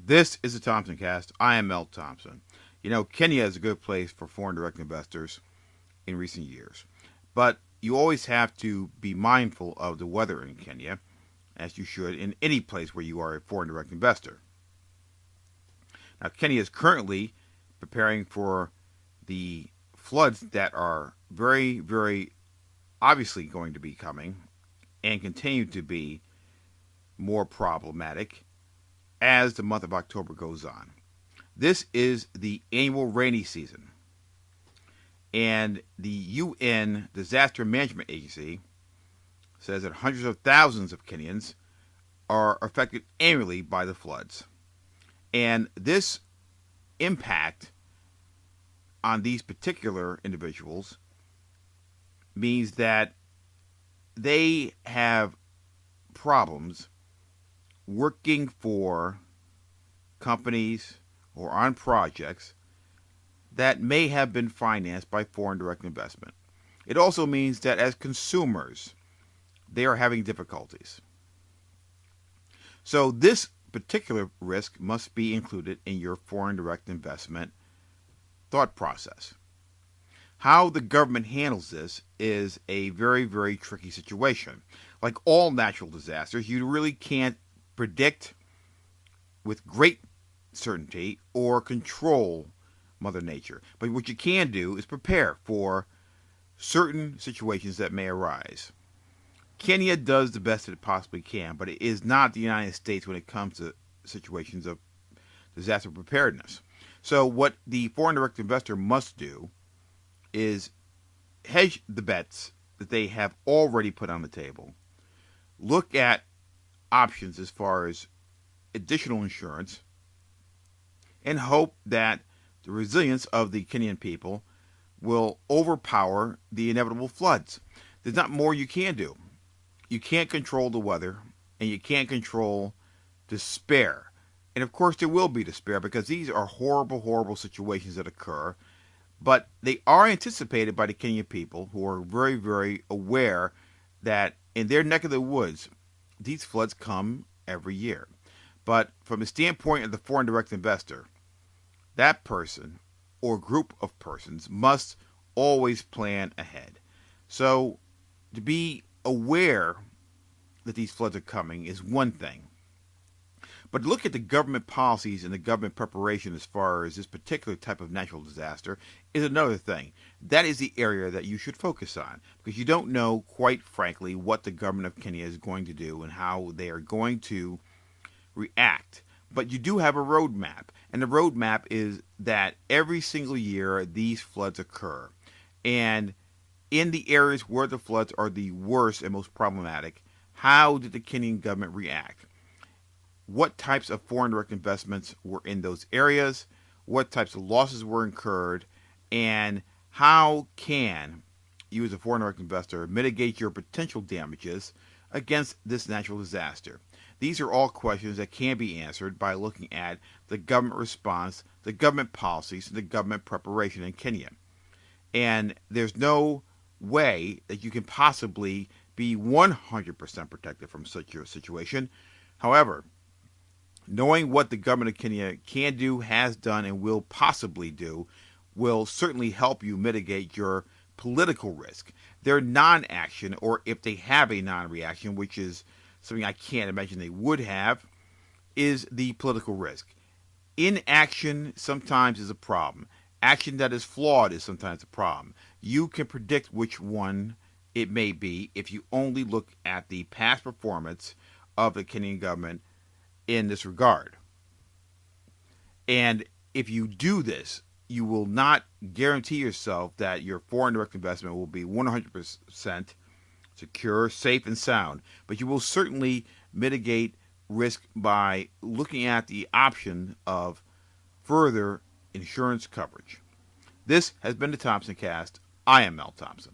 This is the Thompson Cast. I am Mel Thompson. You know, Kenya is a good place for foreign direct investors in recent years, but you always have to be mindful of the weather in Kenya, as you should in any place where you are a foreign direct investor. Now, Kenya is currently preparing for the floods that are very, very obviously going to be coming and continue to be more problematic as the month of October goes on. This is the annual rainy season, and the UN Disaster Management Agency says that hundreds of thousands of Kenyans are affected annually by the floods. And this impact on these particular individuals means that they have problems working for companies or on projects that may have been financed by foreign direct investment. It also means that as consumers, they are having difficulties. So this particular risk must be included in your foreign direct investment thought process. How the government handles this is a very, very tricky situation. Like all natural disasters, you really can't predict with great certainty or control Mother Nature. But what you can do is prepare for certain situations that may arise. Kenya does the best it possibly can, but it is not the United States when it comes to situations of disaster preparedness. So what the foreign direct investor must do is hedge the bets that they have already put on the table. Look at options as far as additional insurance and hope that the resilience of the Kenyan people will overpower the inevitable floods. There's not more you can do. You can't control the weather, and you can't control despair. And of course, there will be despair because these are horrible, horrible situations that occur. But they are anticipated by the Kenyan people, who are very, very aware that in their neck of the woods, these floods come every year. But from the standpoint of the foreign direct investor, that person or group of persons must always plan ahead. So to be aware that these floods are coming is one thing. But look at the government policies and the government preparation as far as this particular type of natural disaster is another thing. That is the area that you should focus on because you don't know, quite frankly, what the government of Kenya is going to do and how they are going to react. But you do have a roadmap, and the roadmap is that every single year these floods occur. And in the areas where the floods are the worst and most problematic, how did the Kenyan government react? What types of foreign direct investments were in those areas? What types of losses were incurred? And how can you as a foreign direct investor mitigate your potential damages against this natural disaster? These are all questions that can be answered by looking at the government response, the government policies, and the government preparation in Kenya. And there's no way that you can possibly be 100% protected from such a situation. However, knowing what the government of Kenya can do, has done, and will possibly do will certainly help you mitigate your political risk. Their non-action, or if they have a non-reaction, which is something I can't imagine they would have, is the political risk. Inaction sometimes is a problem. Action that is flawed is sometimes a problem. You can predict which one it may be if you only look at the past performance of the Kenyan government in this regard. And if you do this, you will not guarantee yourself that your foreign direct investment will be 100% secure, safe, and sound. But you will certainly mitigate risk by looking at the option of further insurance coverage. This has been the Thompson Cast. I am Mel Thompson.